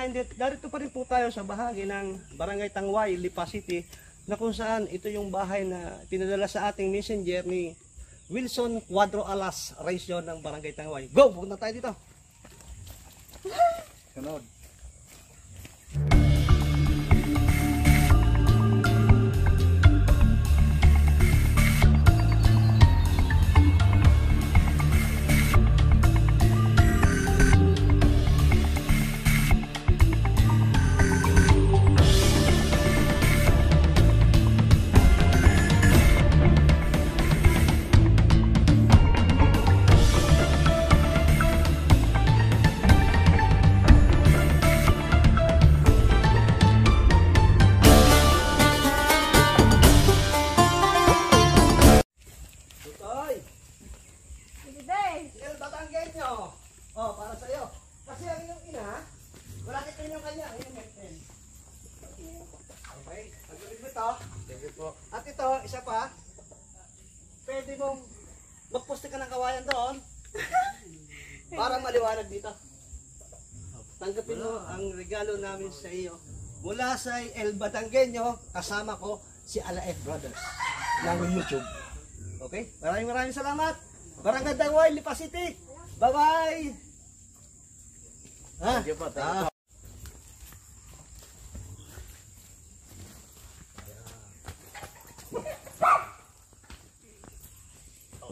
kababayan, darito pa rin po tayo sa bahagi ng Barangay Tangway, Lipa City, na kung saan ito yung bahay na pinadala sa ating messenger ni Wilson Cuadro Alas, Raisyon ng Barangay Tangway. Go! Punta tayo dito. Sunod. Oh, para sa iyo. Kasi ang iyong ina, wala kita yung kanya, yung pen. Okay, pagulin mo ito. Thank you po. At ito, isa pa. Pwede mong magposte ka ng kawayan doon para maliwanag dito. Tanggapin mo ang regalo namin sa iyo. Mula sa El Batangueño, kasama ko si Alaef Brothers ng YouTube. Okay? Maraming salamat. Barangay Tangway, Lipa City. Bye-bye! Thank you po, thank you po.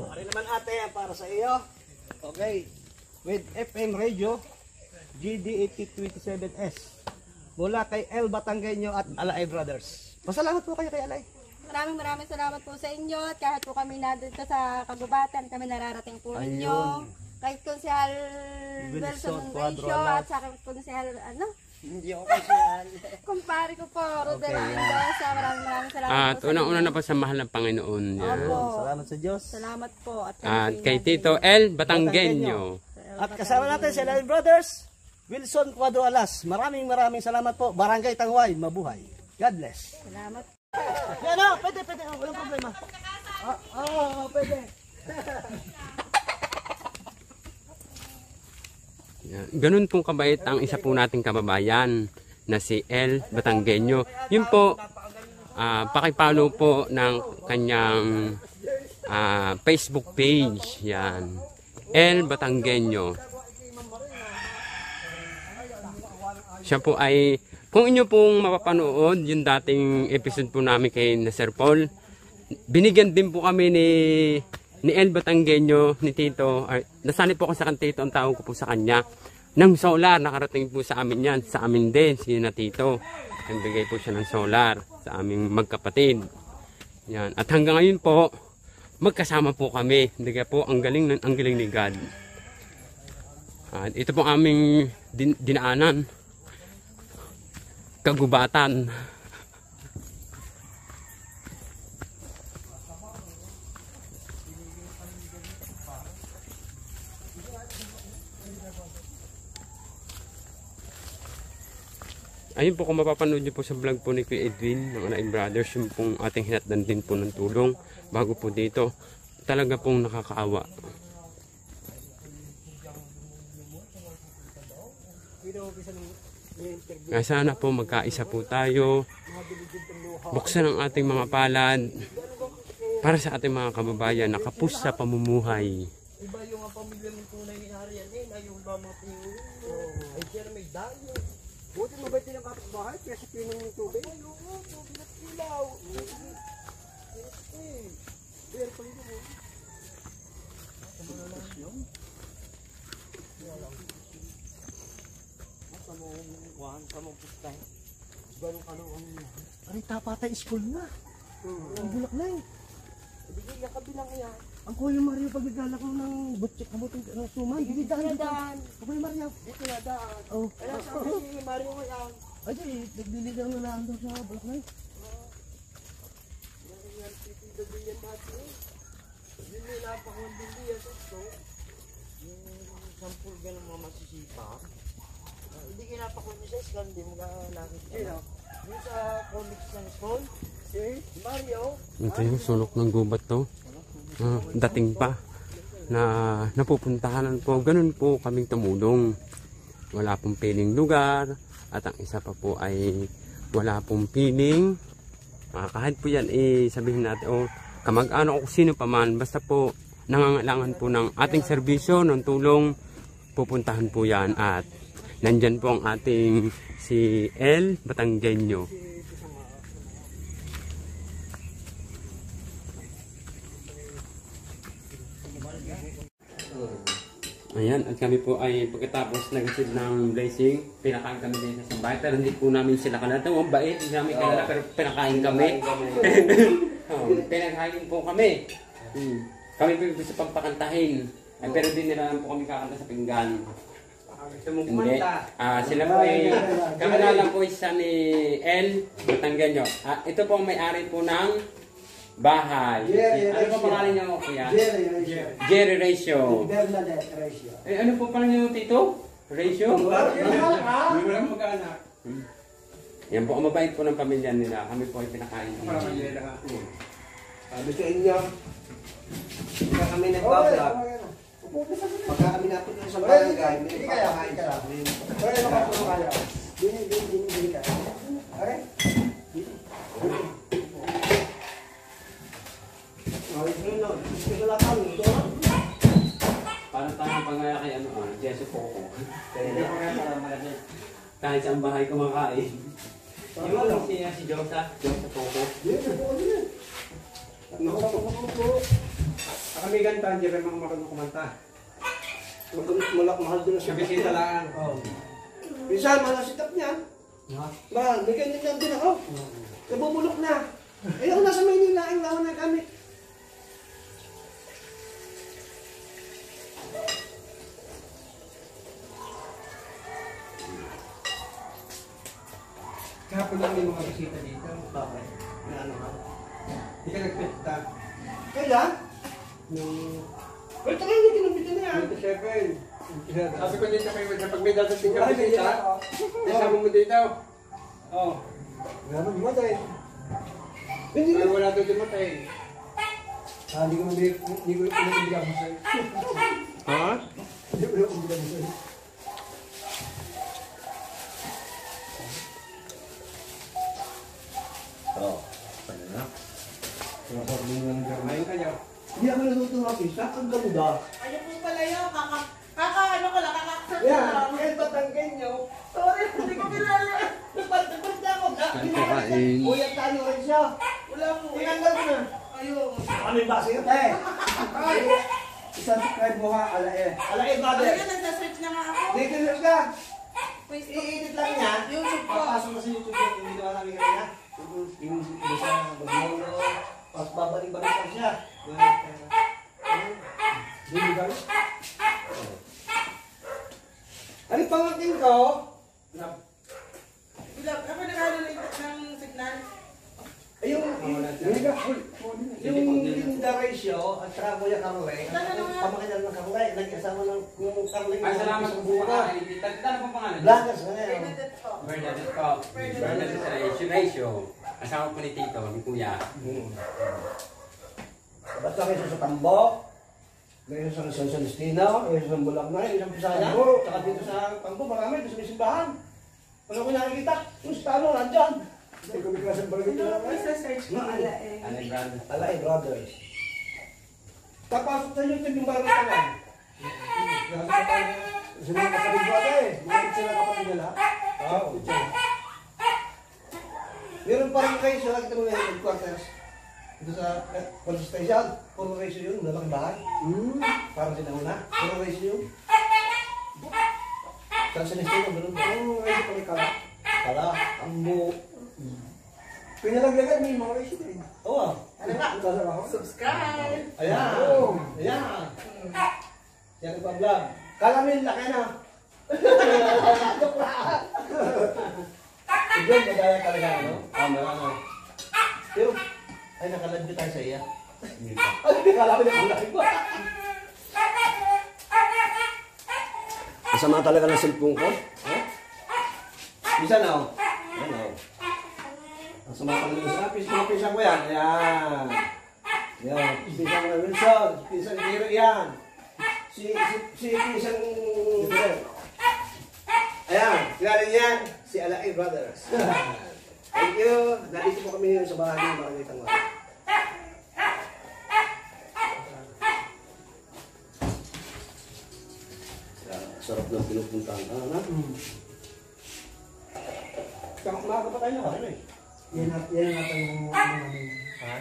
Ano naman ate, para sa iyo. Okay. With FM Radio GD8027S mula kay El Batangueño at Alay Brothers. Pasalamat po kayo kay Alay. Maraming salamat po sa inyo at kahit po kami nandito sa kagubatan, kami nararating po ninyo. Kahit Konsehal Wilson Cuadro at sa akin Konsehal, hindi ako konsehal. kumpare ko po, Rodel Mendoza. Maraming salamat At po unang-una na po sa mahal ng Panginoon. Yan. Salamat sa Diyos. Salamat po. At kay Tito El Batangueño. At kasama natin si Alay Brothers, Wilson Cuadro Alas. Maraming salamat po. Barangay Tangway, mabuhay. God bless. Salamat. Yan o, pwede. Walang problema. Pwede. Ganun pong kabait ang isa po nating kababayan na si El Batangueño. Yun po, pakipollow po ng kanyang Facebook page. Yan. El Batangueño. Siya po ay, kung inyo pong mapapanood yung dating episode po namin kay Sir Paul, binigyan din po kami ni El Batangueño, ni Tito, nasanay po ako sa kan Tito, ang tawag ko po sa kanya, ng solar. Nakarating po sa amin yan, sa amin din, si na Tito. Nagbigay po siya ng solar sa aming magkapatid. Yan. At hanggang ngayon po, magkasama po kami. Hindi po, ang galing ni God. At ito po aming dinaanan. Kagubatan. Ayun po, kung mapapanood nyo po sa vlog po ni Kuya Edwin ng Alay Brothers, yung pong ating hinatdan din po ng tulong bago po dito. Talaga pong nakakaawa. Kaya sana po magkaisa po tayo. Buksan ang ating mga palad para sa ating mga kababayan na kapos sa pamumuhay. Iba yung pamilya ng tunay ni Arian ayun ba mga ay pero may dayo. Buti mabait din ang kapitbahay kaya sa pinong ng tubig. Ay, oo, tubig at ilaw. Pero pa rin mo. Ano na lang yun? Sa mong pustay. Ganun ka lang ang... Aray, tapatay school na. Ang bulak na eh. Ibigay ka kabilang yan. Ang Kuya Mario pag naglalak mo ng butchik na butong suman. Dilidahan. Ang Kuya Mario. Dito na daan. Kaya sa Kuya Mario ngayon. Ay, nagdilidahan na lang doon sa bulak na eh. Yan, titidagin yan natin eh. Hindi nila pakawandin diyan sa ito. Yung sampul ganun mga masisipa. Hindi kinapakawandin sa iskan, hindi mo nakikita. Yung sa comics ng school, si Mario. Ito yung sulok ng gubat to. Dating pa na napupuntahan po. Ganun po kaming tumulong. Wala pong piling lugar. at ang isa pa po ay wala pong piling. Kahit po yan sabihin natin o kamag-anak o sino pa man, basta po nangangailangan po ng ating serbisyo, ng tulong, pupuntahan po yan at nandyan po ang ating si El Batanggenyo. Ayan, at kami po ay pagkatapos nag-receive ng blessing, pinakain kami din sa bahay, pero hindi po namin sila kalata. Ang bait, hindi namin kalala, pero pinakain kami. Pinakain po kami. Kami po gusto pang pakantahin, pero di nila lang po kami kakanta sa pinggan. Hindi. Sila po ay, kakilala po isa ni El Batanggenyo. Ito po ang may-ari po ng bahay. Ano po pangalan niyo, kuya? Jerry Ratio. Bernadette Ratio. Ano po pala niyo, Tito? Ratio? Walang mag-anak. Yan po, ang mabait po ng pamilya nila. Kami po ay pinakain. Sabi sa inyo, pagka kami nagbablog, pagka kami napunta sa barangay, may nagpapakain sa amin. Kaya nakapuno kayo. Dini ka. Okay? Parang tayo pangaya kay Jesu Poco. Kahit sa bahay kumakain. Yung si Josa Poco. Kami ganta, hindi rin mga marunong kumanta. Mahal doon sa Bisita lang. Minsan, mahal ang sitap niya. Mahal, may ganyan lang din ako. Nabubulok na. Eh ako nasa Maynila, ang lawan na kami. Kahapon lang may mga bisita dito. Bakit? Ano ka? Hindi ka nagpita. Kailan? Nung Pero tayo hindi kinumpitan na yan. 27. Sabi ko dito kayo, kapag may dadating ka bisita, kasama mo dito. Oo. Grabe, matay. Hindi Pero na. wala doon dumatay. Hindi ko nabibigyan mo sa'yo. Ha? Hindi ko nabibigyan mo sa'yo. Oo. Ano na? Ayun kayo. Hindi ako natutuwa ng pista. Ang ganda. Ano po pala yun? Kaka-ano ko lang, kaka-accept ko Yan. lang. Yan ba Batanggenyo? Sorry, hindi ko kilala. Nagparte ako. Kain. Kuya tayo rin siya. Wala po. Tinanggal ko na. Ayun. Ano yung base yun? Eh. Isubscribe mo ha, alae. Alay, brother. Ayun, nagsa-search na nga ako. Dito lang ka. Facebook. I-edit lang niya. YouTube po. Papasok na sa YouTube yun. Hindi naman namin kanina. Yung isa, mag-molo. Tapos babalik-balik lang siya. Bibigay. Ano yung pangangkin ko? Bilab, ako nag-ano ng signal. Ay, yung Linda Ratio at saka Kuya Carlay, pamakinan ng Carlay, nag-asama ng Carlay. Ay, salamat po po. Ano po pangalan? Blackers na yan. Bernadette po. Bernadette po. Bernadette Ratio. Asawa po ni Tito, ni Kuya. Basta kayo sa Tambo, may isa sa San Celestino, may isa sa Bulagnay, isang Pisaya, saka dito sa Tambo, marami, dito sa may simbahan. Wala ko nakikita, kung sa talo, nandyan. Hindi ko bigla sa barangay Ano na po sa search ko? Ala eh. Alay, brother. Alay, brothers. Tapasok sa YouTube yung barang tangan. Sila ang kapatid ko ate. Bakit sila kapatid nila? Oo. Meron pa rin kayo sa nakita mo na yung headquarters. Dito sa police station, puro ratio yun, malaking bahay. Parang sinauna, puro ratio yun. Sa Celestino, meron ba? Oo, ay ko kala. Kala, ang buo. Pinalaglagan may mga ratio din. Oo. Ano ba? Kasama ako. Subscribe. Ayan. Oo. Ayan. Yan ang vlog. Kala mo yung laki na. Joke lang. Ibig, madaya talaga, ano? Ano? Pero, ay, nakalagbi tayo sa iya. Ay, kala ko yung laki ba? Masama talaga ng cellphone ko. Eh? Bisa na, oh. Ayan, oh. Masama talaga ng cellphone. Pisang ko yan. Ayan. Ayan. Pisang ko Wilson. Pisang Giro yan. Si Pisang... Ayan. Kilala niyan. Si Alain Brothers. Thank you. Nandito po kami ngayon sa bahay ng Barangay Tangwa. Sarap ng pinupuntahan. Ano? Kaya umaga pa tayo na kami. Yan ang yung namin. Ha?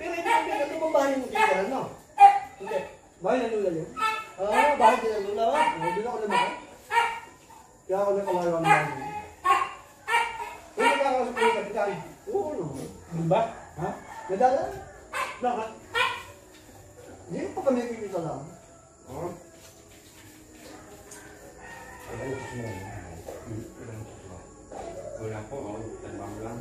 Pero hindi ito bang bahay mo dito, ano? Hindi. Bahay na lula yun. Ah, bahay din ang lula. Hindi ako lumaki. Kaya ako nakalayo ang bahay. Hindi ka ako sa pulis kapitan. Oo, no. Ano ba? Ha? Nadala? Bakit? Hindi pa kami kikita lang. Oo. Wala po, talbang lang.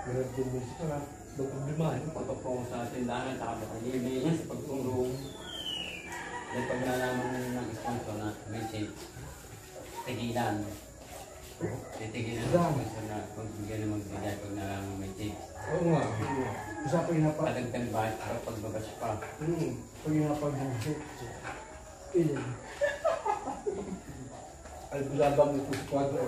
Meron din mo siya. Doon problema. Patok po sa tindahan, saka sa pagtulong. Dahil pag nalaman ng sponsor na may tape, tigilan. Titigilan ng sponsor na magbigay na magbigay pag nalaman may tape. Oo nga. Usapin na pa. Padagdag ba para pagbabas pa. Pag yung napag-busok. Ilan. Ay, bulabang ito sa kwadro.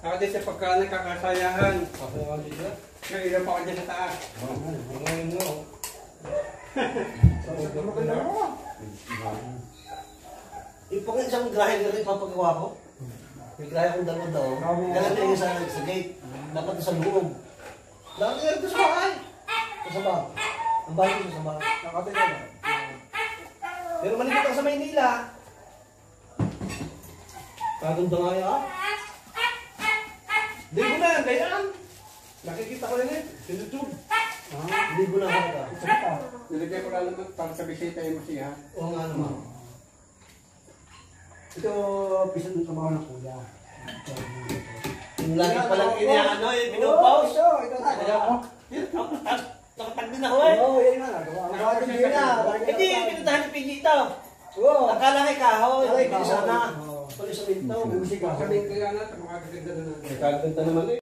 Ako din sa pagka nagkakasayahan. Ako nga dito. Yung ilaw pa ako dyan sa taas. Ngayon mo. Maganda ako. Yung pag isang grahe na rin papagawa ko. May grahe akong dalawa daw. Kaya na sa gate. Dapat sa loob. Dami nga rin sa bahay. Sa bahay. Ang bahay ko sa bahay. Nakatay ka na. Pero malipit ako sa Maynila. Kaganda nga yan. Libo na yan, ganyan. Nakikita ko rin eh. Sa YouTube. Libo na ako ka. Nilagay ko lang naman para sa bisita yung masiha. Oo nga naman. Ito, pisan ng trabaho ng kuya. Yung lagi palang inaano eh, pinupost. Ito na. Nakatag din ako eh. Oo, yan na. Nagawa ang bago din na. Hindi, pinuntahan ni Piggy ito. Oo. Akala kay kahoy. Ay, Kahoy. pinisa na. Tuloy sa pinto. Musika. Sabihin ko yan na, sa mga gaganda na. Kaganda naman eh.